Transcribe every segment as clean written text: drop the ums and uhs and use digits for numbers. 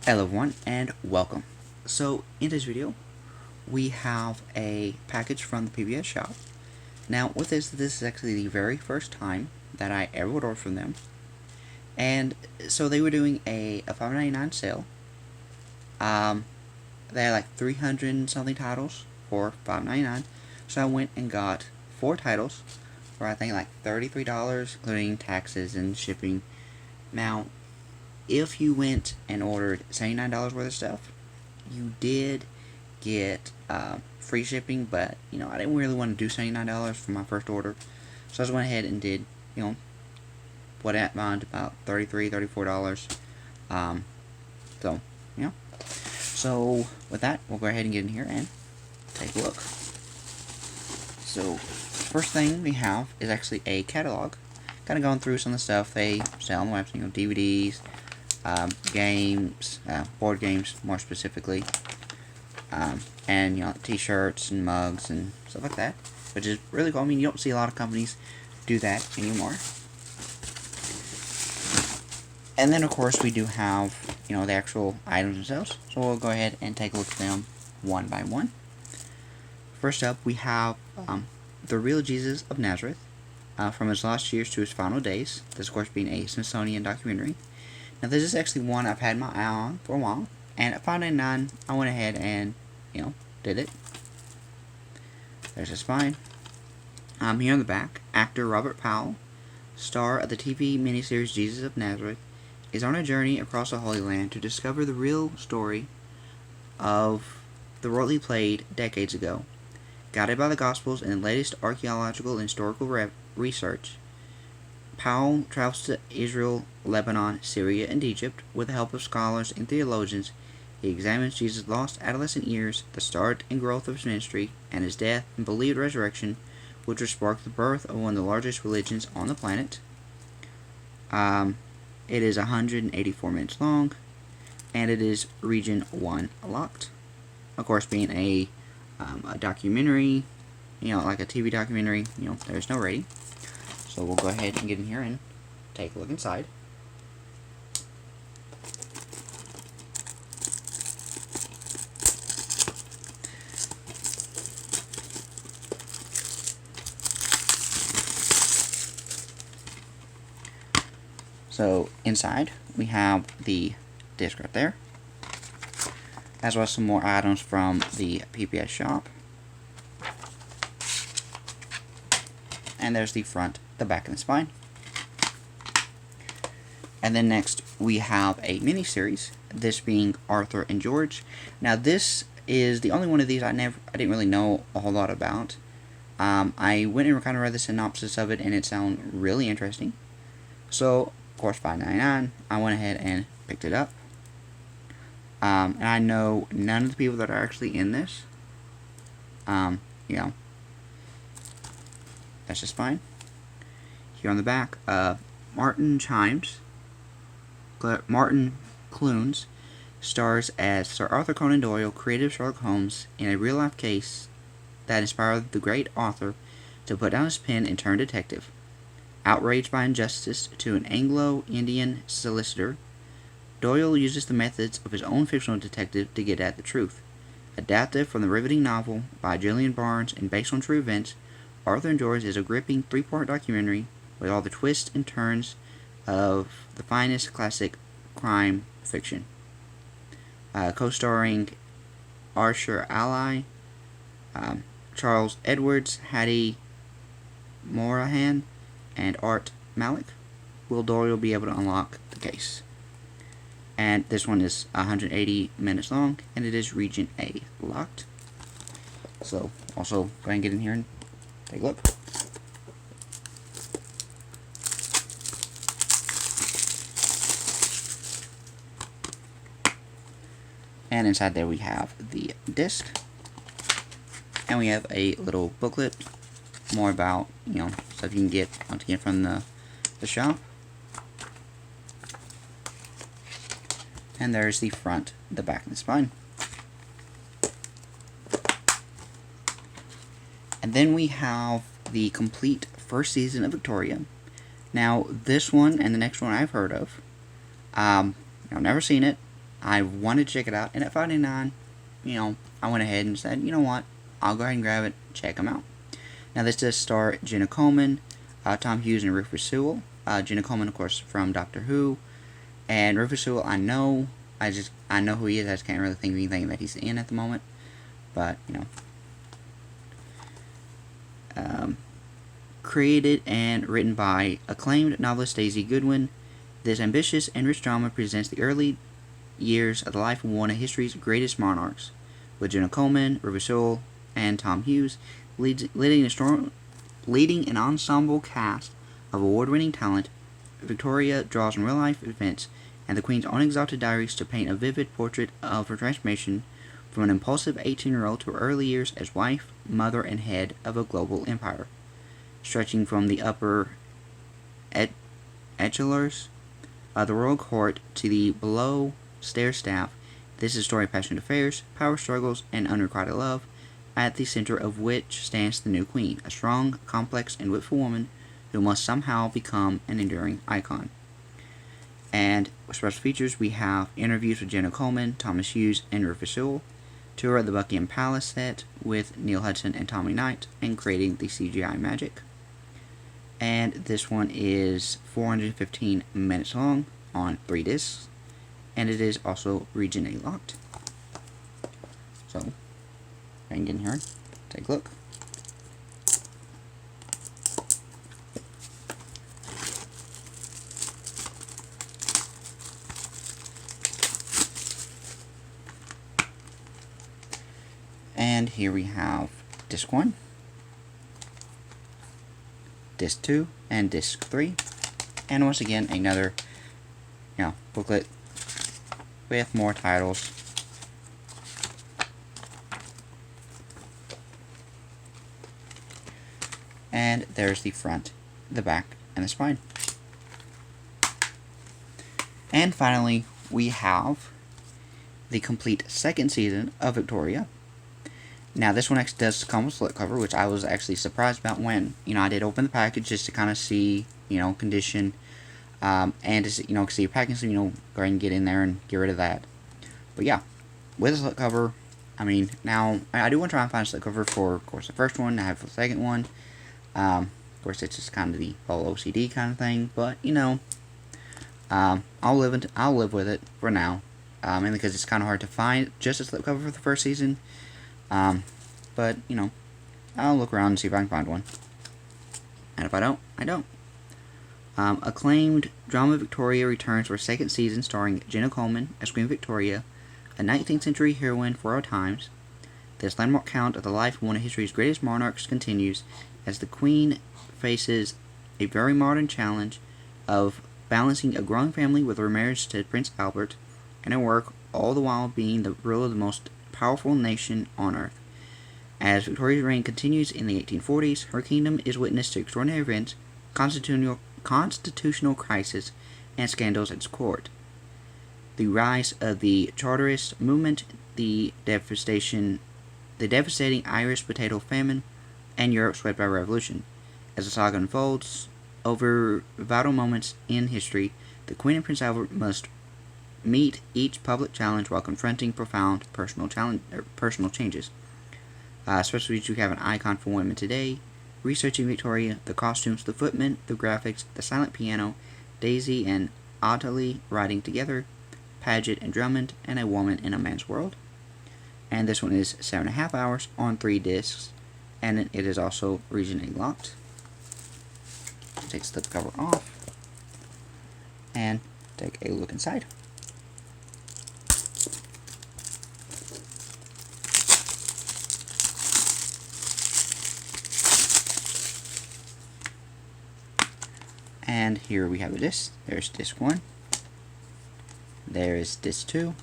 Hello everyone and welcome. So in this video we have a package from the PBS shop. Now with this is actually the very first time that I ever would order from them. And so they were doing a $5.99 sale. They had like 300 something titles for $5.99. So I went and got 4 titles for I think like $33, including taxes and shipping. Now if you went and ordered $79 worth of stuff, you did get free shipping, but I didn't really want to do $79 for my first order, so I just went ahead and did what I found about $33, $34. So so with that, we'll go ahead and get in here and take a look. So first thing we have is actually a catalog, kind of going through some of the stuff they sell on the website, DVDs, games, board games more specifically, and like t-shirts and mugs and stuff like that, which is really cool. I mean, you don't see a lot of companies do that anymore. And then of course we do have the actual items themselves, so we'll go ahead and take a look at them one by one. First up we have the Real Jesus of Nazareth, from his last years to his final days, this of course being a Smithsonian documentary. Now this is actually one I've had my eye on for a while, and at $5.99 I went ahead and did it. There's the spine. Here on the back, actor Robert Powell, star of the TV miniseries Jesus of Nazareth, is on a journey across the Holy Land to discover the real story of the role he played decades ago. Guided by the Gospels and the latest archaeological and historical research, Powell travels to Israel, Lebanon, Syria, and Egypt. With the help of scholars and theologians, he examines Jesus' lost adolescent years, the start and growth of his ministry, and his death and believed resurrection, which would spark the birth of one of the largest religions on the planet. It is 184 minutes long, and it is Region 1 locked. Of course, being a documentary, like a TV documentary, there's no rating. So we'll go ahead and get in here and take a look inside. So inside we have the disc right there, as well as some more items from the PBS shop. And there's the front, the back, and the spine. And then next we have a mini-series, this being Arthur and George. Now this is the only one of these I didn't really know a whole lot about. I went and kind of read the synopsis of it, and it sounded really interesting. So of course $5.99, I went ahead and picked it up. And I know none of the people that are actually in this. That's just fine. Here on the back, Martin Clunes stars as Sir Arthur Conan Doyle, creative Sherlock Holmes, in a real-life case that inspired the great author to put down his pen and turn detective. Outraged by injustice to an Anglo-Indian solicitor, Doyle uses the methods of his own fictional detective to get at the truth. Adapted from the riveting novel by Gillian Barnes and based on true events, Arthur and George is a gripping 3-part documentary with all the twists and turns of the finest classic crime fiction. Co-starring Arshur Ali, Charles Edwards, Hattie Morahan, and Art Malik. Will Doyle be able to unlock the case? And this one is 180 minutes long, and it is Region A locked. So also go ahead and get in here and take a look. And inside there we have the disc, and we have a little booklet, more about stuff you can get once again from the shop. And there's the front, the back, and the spine. And then we have the complete first season of Victoria. Now, this one and the next one I've heard of. I've never seen it. I wanted to check it out, and at $5.99, I went ahead and said, you know what, I'll go ahead and grab it, check them out. Now this does star Jenna Coleman, Tom Hughes, and Rufus Sewell. Jenna Coleman, of course, from Doctor Who, and Rufus Sewell, I know who he is. I just can't really think of anything that he's in at the moment, but created and written by acclaimed novelist Daisy Goodwin, this ambitious and rich drama presents the early years of the life of one of history's greatest monarchs, with Jenna Coleman, Rufus Sewell, and Tom Hughes leading an ensemble cast of award-winning talent. Victoria draws on real-life events and the Queen's own exalted diaries to paint a vivid portrait of her transformation from an impulsive 18-year-old to her early years as wife, mother, and head of a global empire. Stretching from the upper echelons of the royal court to the below-stairs staff, this is a story of passionate affairs, power struggles, and unrequited love, at the center of which stands the new Queen, a strong, complex, and witful woman who must somehow become an enduring icon. And with special features, we have interviews with Jenna Coleman, Thomas Hughes, and Rufus Sewell, tour of the Buckingham Palace set with Neil Hudson and Tommy Knight, and creating the CGI magic. And this one is 415 minutes long on 3 discs, and it is also region A locked. So, I can get in here, take a look. And here we have disc 1, disc 2, and disc 3. And once again, another booklet with more titles. And there's the front, the back, and the spine. And finally, we have the complete second season of Victoria. Now, this one actually does come with a slipcover, which I was actually surprised about when, I did open the package just to kind of see, condition, and to see, see your package, so, go ahead and get in there and get rid of that. But yeah, with a slipcover, now, I do want to try and find a slipcover for, of course, the first one. I have the second one. Of course, it's just kind of the whole OCD kind of thing, but, I'll live with it for now, mainly because it's kind of hard to find just a slipcover for the first season. But, I'll look around and see if I can find one. And if I don't, I don't. Acclaimed drama Victoria returns for a second season starring Jenna Coleman as Queen Victoria, a 19th century heroine for our times. This landmark account of the life of one of history's greatest monarchs continues as the Queen faces a very modern challenge of balancing a growing family with her marriage to Prince Albert and her work, all the while being the ruler of the most powerful nation on earth. As Victoria's reign continues in the 1840s, her kingdom is witness to extraordinary events, constitutional crisis, and scandals at its court. The rise of the Chartist movement, the devastating Irish potato famine, and Europe swept by revolution. As the saga unfolds, over vital moments in history, the Queen and Prince Albert must meet each public challenge while confronting profound personal changes. Especially if you have an icon for women today, researching Victoria, the costumes, the footmen, the graphics, the silent piano, Daisy and Ottilie riding together, Paget and Drummond, and a woman in a man's world. And this one is 7.5 hours on 3 discs, and it is also region A locked. Take the cover off and take a look inside. And here we have the disc. There's disc 1, there's disc 2,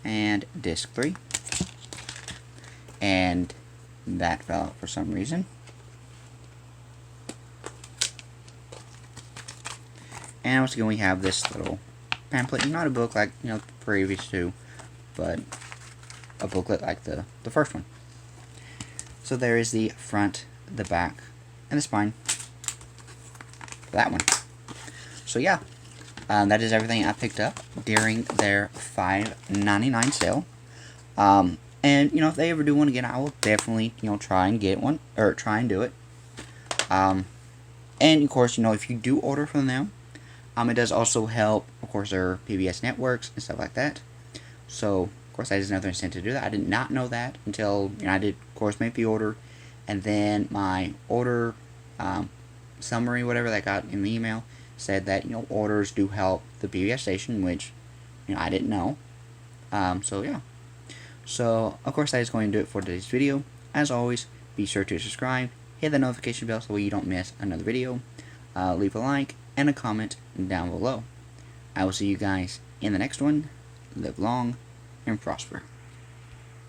and disc 3. And that fell out for some reason. And once again, we have this little pamphlet, not a book like the previous two, but a booklet like the first one. So there is the front, the back, and the spine for that one. So yeah, That is everything I picked up during their $5.99 sale. And if they ever do one again, I will definitely try and get one, or try and do it. And of course, if you do order from them, it does also help, of course, their PBS networks and stuff like that. So, of course, that is another incentive to do that. I did not know that until I did, of course, make the order, and then my order summary, whatever that got in the email, said that orders do help the PBS station, which I didn't know. So yeah. So of course, that is going to do it for today's video. As always, be sure to subscribe, hit the notification bell so you don't miss another video. Leave a like and a comment down below. I will see you guys in the next one. Live long and prosper.